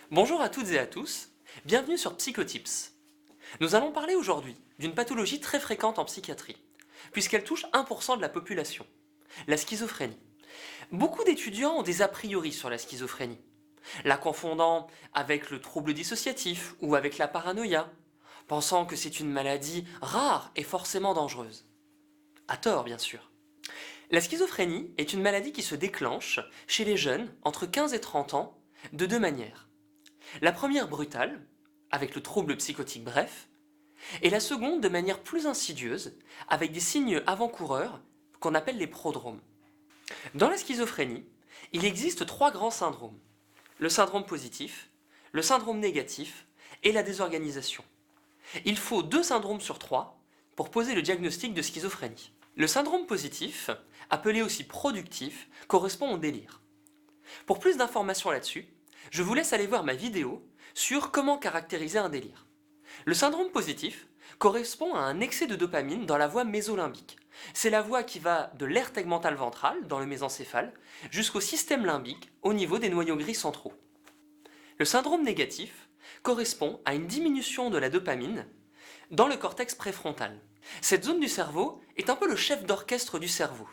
Bonjour à toutes et à tous, bienvenue sur Psychotips. Nous allons parler aujourd'hui d'une pathologie très fréquente en psychiatrie, puisqu'elle touche 1% de la population, la schizophrénie. Beaucoup d'étudiants ont des a priori sur la schizophrénie, la confondant avec le trouble dissociatif ou avec la paranoïa, pensant que c'est une maladie rare et forcément dangereuse. À tort, bien sûr. La schizophrénie est une maladie qui se déclenche chez les jeunes entre 15 et 30 ans de deux manières. La première brutale, avec le trouble psychotique bref, et la seconde de manière plus insidieuse, avec des signes avant-coureurs qu'on appelle les prodromes. Dans la schizophrénie, il existe trois grands syndromes. Le syndrome positif, le syndrome négatif et la désorganisation. Il faut 2 syndromes sur 3 pour poser le diagnostic de schizophrénie. Le syndrome positif, appelé aussi productif, correspond au délire. Pour plus d'informations là-dessus, je vous laisse aller voir ma vidéo sur comment caractériser un délire. Le syndrome positif correspond à un excès de dopamine dans la voie mésolimbique. C'est la voie qui va de l'aire tegmentale ventrale, dans le mésencéphale, jusqu'au système limbique, au niveau des noyaux gris centraux. Le syndrome négatif correspond à une diminution de la dopamine dans le cortex préfrontal. Cette zone du cerveau est un peu le chef d'orchestre du cerveau.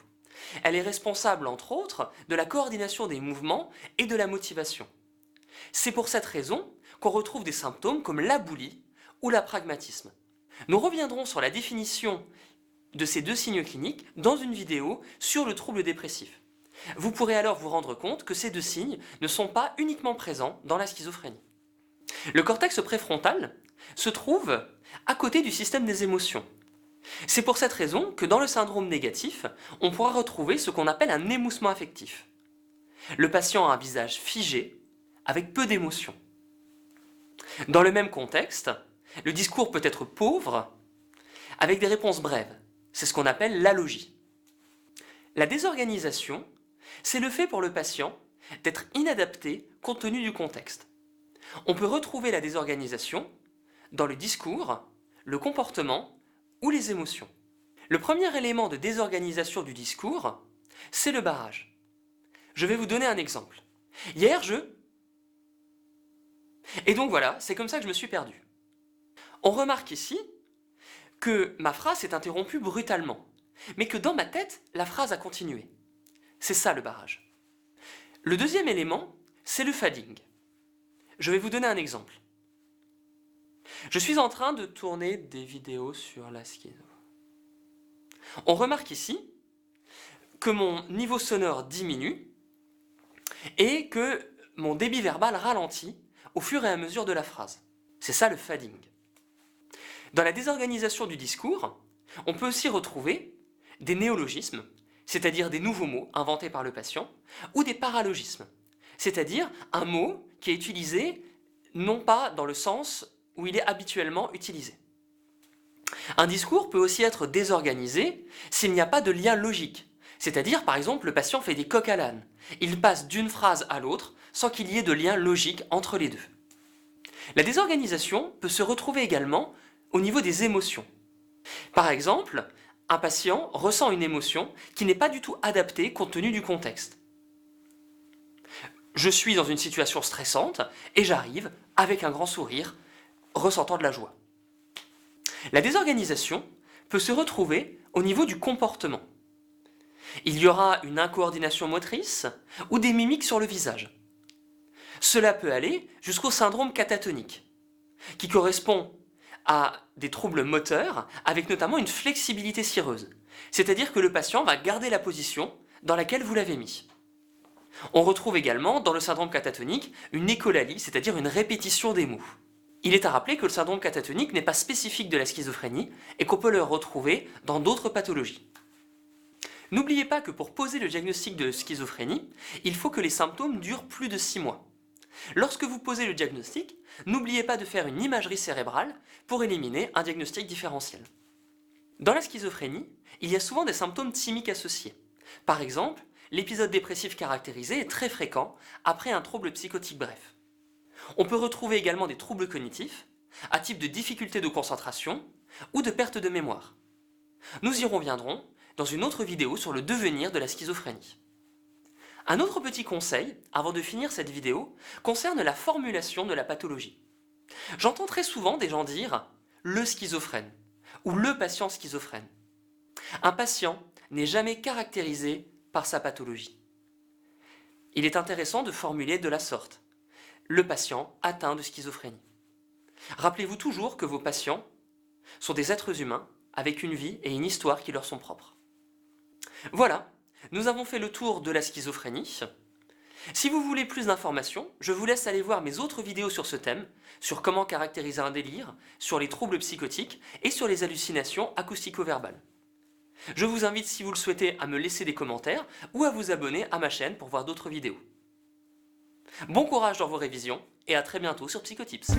Elle est responsable, entre autres, de la coordination des mouvements et de la motivation. C'est pour cette raison qu'on retrouve des symptômes comme l'aboulie ou l'apragmatisme. Nous reviendrons sur la définition de ces deux signes cliniques dans une vidéo sur le trouble dépressif. Vous pourrez alors vous rendre compte que ces deux signes ne sont pas uniquement présents dans la schizophrénie. Le cortex préfrontal se trouve à côté du système des émotions. C'est pour cette raison que dans le syndrome négatif, on pourra retrouver ce qu'on appelle un émoussement affectif. Le patient a un visage figé, avec peu d'émotion. Dans le même contexte, le discours peut être pauvre, avec des réponses brèves. C'est ce qu'on appelle l'alogie. La désorganisation, c'est le fait pour le patient d'être inadapté compte tenu du contexte. On peut retrouver la désorganisation dans le discours, le comportement ou les émotions. Le premier élément de désorganisation du discours, c'est le barrage. Je vais vous donner un exemple. Hier, Et donc voilà, c'est comme ça que je me suis perdu. On remarque ici que ma phrase s'est interrompue brutalement, mais que dans ma tête, la phrase a continué. C'est ça le barrage. Le deuxième élément, c'est le fading. Je vais vous donner un exemple. Je suis en train de tourner des vidéos sur la schizo. On remarque ici que mon niveau sonore diminue et que mon débit verbal ralentit au fur et à mesure de la phrase. C'est ça le fading. Dans la désorganisation du discours, on peut aussi retrouver des néologismes, c'est-à-dire des nouveaux mots inventés par le patient, ou des paralogismes, c'est-à-dire un mot qui est utilisé non pas dans le sens où il est habituellement utilisé. Un discours peut aussi être désorganisé s'il n'y a pas de lien logique, c'est-à-dire par exemple le patient fait des coqs à l'âne. Il passe d'une phrase à l'autre sans qu'il y ait de lien logique entre les deux. La désorganisation peut se retrouver également au niveau des émotions. Par exemple, un patient ressent une émotion qui n'est pas du tout adaptée compte tenu du contexte. Je suis dans une situation stressante et j'arrive avec un grand sourire, ressentant de la joie. La désorganisation peut se retrouver au niveau du comportement. Il y aura une incoordination motrice ou des mimiques sur le visage. Cela peut aller jusqu'au syndrome catatonique, qui correspond à des troubles moteurs avec notamment une flexibilité cireuse, c'est-à-dire que le patient va garder la position dans laquelle vous l'avez mis. On retrouve également dans le syndrome catatonique une écholalie, c'est-à-dire une répétition des mots. Il est à rappeler que le syndrome catatonique n'est pas spécifique de la schizophrénie et qu'on peut le retrouver dans d'autres pathologies. N'oubliez pas que pour poser le diagnostic de schizophrénie, il faut que les symptômes durent plus de 6 mois. Lorsque vous posez le diagnostic, n'oubliez pas de faire une imagerie cérébrale pour éliminer un diagnostic différentiel. Dans la schizophrénie, il y a souvent des symptômes thymiques associés. Par exemple, l'épisode dépressif caractérisé est très fréquent après un trouble psychotique bref. On peut retrouver également des troubles cognitifs, à type de difficulté de concentration ou de perte de mémoire. Nous y reviendrons dans une autre vidéo sur le devenir de la schizophrénie. Un autre petit conseil, avant de finir cette vidéo, concerne la formulation de la pathologie. J'entends très souvent des gens dire « le schizophrène » ou « le patient schizophrène ». Un patient n'est jamais caractérisé par sa pathologie. Il est intéressant de formuler de la sorte « le patient atteint de schizophrénie ». Rappelez-vous toujours que vos patients sont des êtres humains avec une vie et une histoire qui leur sont propres. Voilà, nous avons fait le tour de la schizophrénie. Si vous voulez plus d'informations, je vous laisse aller voir mes autres vidéos sur ce thème, sur comment caractériser un délire, sur les troubles psychotiques et sur les hallucinations acoustico-verbales. Je vous invite, si vous le souhaitez, à me laisser des commentaires ou à vous abonner à ma chaîne pour voir d'autres vidéos. Bon courage dans vos révisions et à très bientôt sur Psychotips.